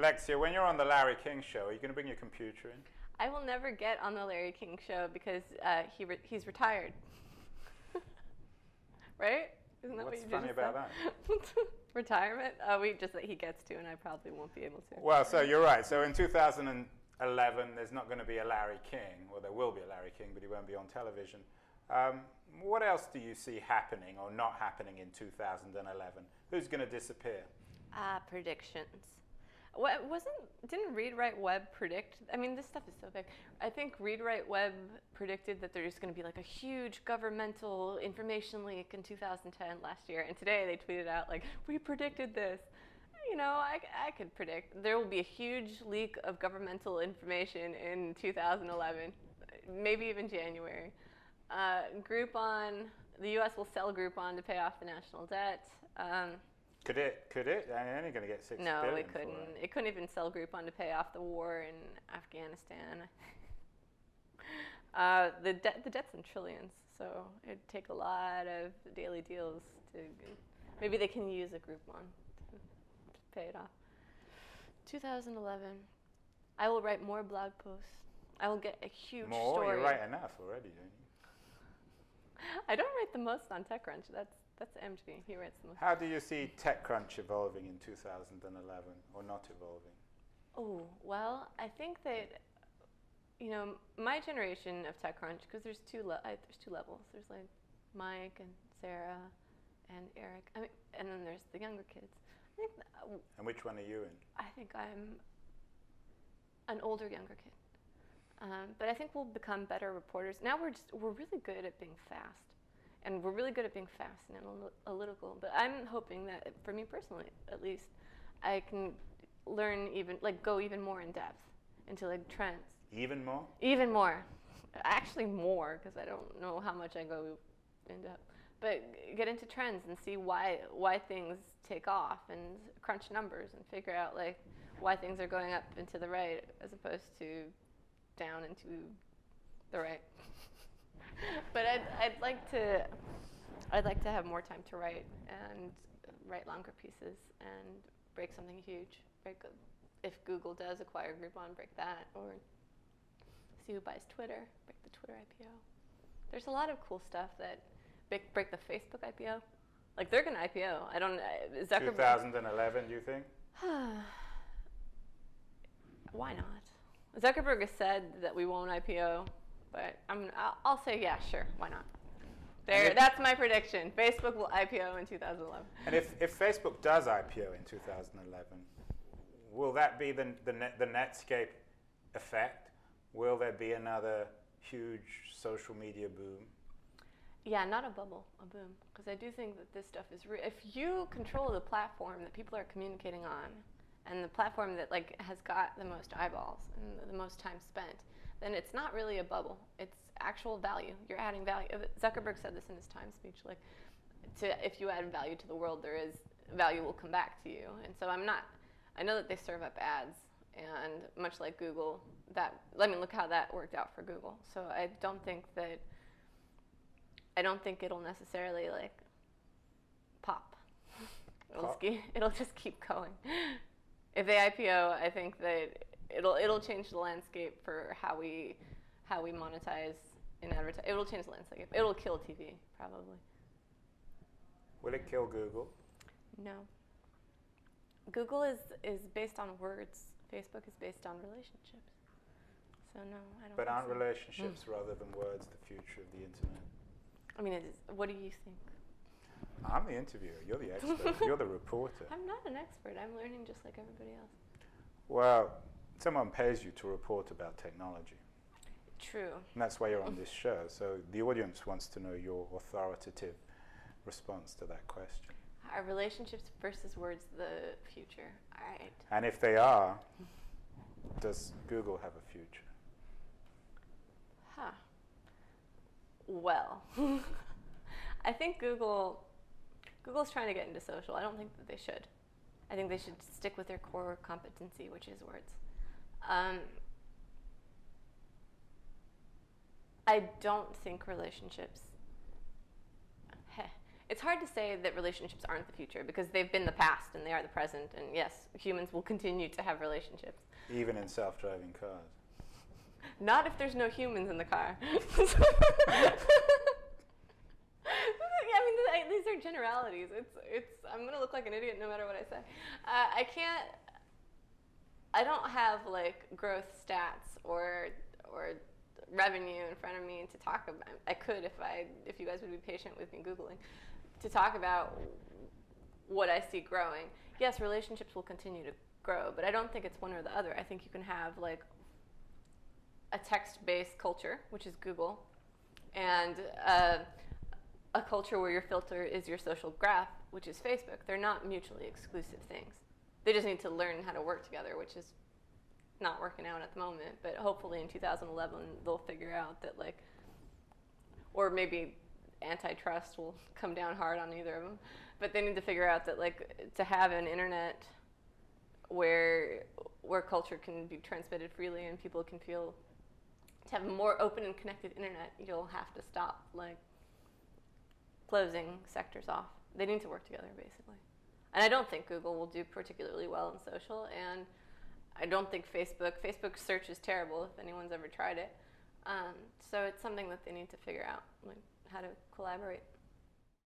Alexia, when you're on the Larry King show, are you going to bring your computer in? I will never get on the Larry King show because he's retired. Right? Isn't that What's what you funny just about said? that? Retirement? Just that he gets to, and I probably won't be able to. Well, so you're right. So in 2011, there's not going to be a Larry King. Well, there will be a Larry King, but he won't be on television. What else do you see happening or not happening in 2011? Who's going to disappear? Predictions. Didn't Read Write Web predict? I mean, this stuff is so big. I think Read Write Web predicted that there's going to be like a huge governmental information leak in 2010 last year, and today they tweeted out like, "We predicted this." You know, I could predict there will be a huge leak of governmental information in 2011, maybe even January. Groupon, the U.S. will sell Groupon to pay off the national debt. Could it? They're only going to get $6 billion. No, it couldn't. It couldn't even sell Groupon to pay off the war in Afghanistan. The debt's in trillions, so it'd take a lot of daily deals to. Maybe they can use a Groupon to pay it off. 2011, I will write more blog posts. I will get a huge More? story. You write enough already, don't you? I don't write the most on TechCrunch. That's MG. He writes the most. How do you see TechCrunch evolving in 2011, or not evolving? Oh, well, I think that, my generation of TechCrunch, because there's two levels. There's like Mike and Sarah and Eric, and then there's the younger kids. I think. And which one are you in? I think I'm an older, younger kid. But I think we'll become better reporters. Now we're really good at being fast. And we're really good at being fast and analytical. But I'm hoping that, for me personally, at least, I can learn go even more in depth into like trends. Even more? Even more. Actually more, because I don't know how much I go in depth. But get into trends and see why things take off and crunch numbers and figure out like why things are going up and to the right as opposed to down and to the right. But I'd like to have more time to write and write longer pieces and break something huge. If Google does acquire Groupon, break that, or see who buys Twitter, break the Twitter IPO. There's a lot of cool stuff that break the Facebook IPO. Like they're gonna IPO. I don't. Zuckerberg. 2011, do you think? Why not? Zuckerberg has said that we won't IPO. But I'll say, yeah, sure, why not? That's my prediction. Facebook will IPO in 2011. And if Facebook does IPO in 2011, will that be the Netscape effect? Will there be another huge social media boom? Yeah, not a bubble, a boom. Because I do think that this stuff is real. If you control the platform that people are communicating on, and the platform that has got the most eyeballs and the most time spent, then it's not really a bubble. It's actual value. You're adding value. Zuckerberg said this in his Time speech. If you add value to the world, value will come back to you. And so I know that they serve up ads, and much like Google, look how that worked out for Google. So I don't think it'll necessarily pop. It'll just keep going. If they IPO, I think that it'll change the landscape for how we monetize in advertising. It'll change the landscape. It'll kill TV, probably. Will it kill Google? No. Google is based on words. Facebook is based on relationships. So no, I don't. But aren't think so. relationships rather than words the future of the internet? I mean, it is. What do you think? I'm the interviewer. You're the expert. You're the reporter. I'm not an expert. I'm learning just like everybody else. Well, someone pays you to report about technology. True. And that's why you're on this show. So the audience wants to know your authoritative response to that question. Are relationships versus words the future? All right. And if they are, does Google have a future? Well, I think Google's trying to get into social. I don't think that they should. I think they should stick with their core competency, which is words. I don't think relationships. it's hard to say that relationships aren't the future because they've been the past and they are the present. And yes, humans will continue to have relationships. Even in self-driving cars. Not if there's no humans in the car. I mean, these are generalities. I'm gonna look like an idiot no matter what I say. I don't have like growth stats or revenue in front of me to talk about. I could if you guys would be patient with me Googling, to talk about what I see growing. Yes, relationships will continue to grow, but I don't think it's one or the other. I think you can have like a text-based culture, which is Google, and a culture where your filter is your social graph, which is Facebook. They're not mutually exclusive things. They just need to learn how to work together, which is not working out at the moment. But hopefully in 2011, they'll figure out that, like, or maybe antitrust will come down hard on either of them. But they need to figure out that, like, to have an internet where culture can be transmitted freely and people can feel, to have a more open and connected internet, you'll have to stop, like, closing sectors off. They need to work together, basically. And I don't think Google will do particularly well in social, and I don't think Facebook search is terrible if anyone's ever tried it. So it's something that they need to figure out, like how to collaborate.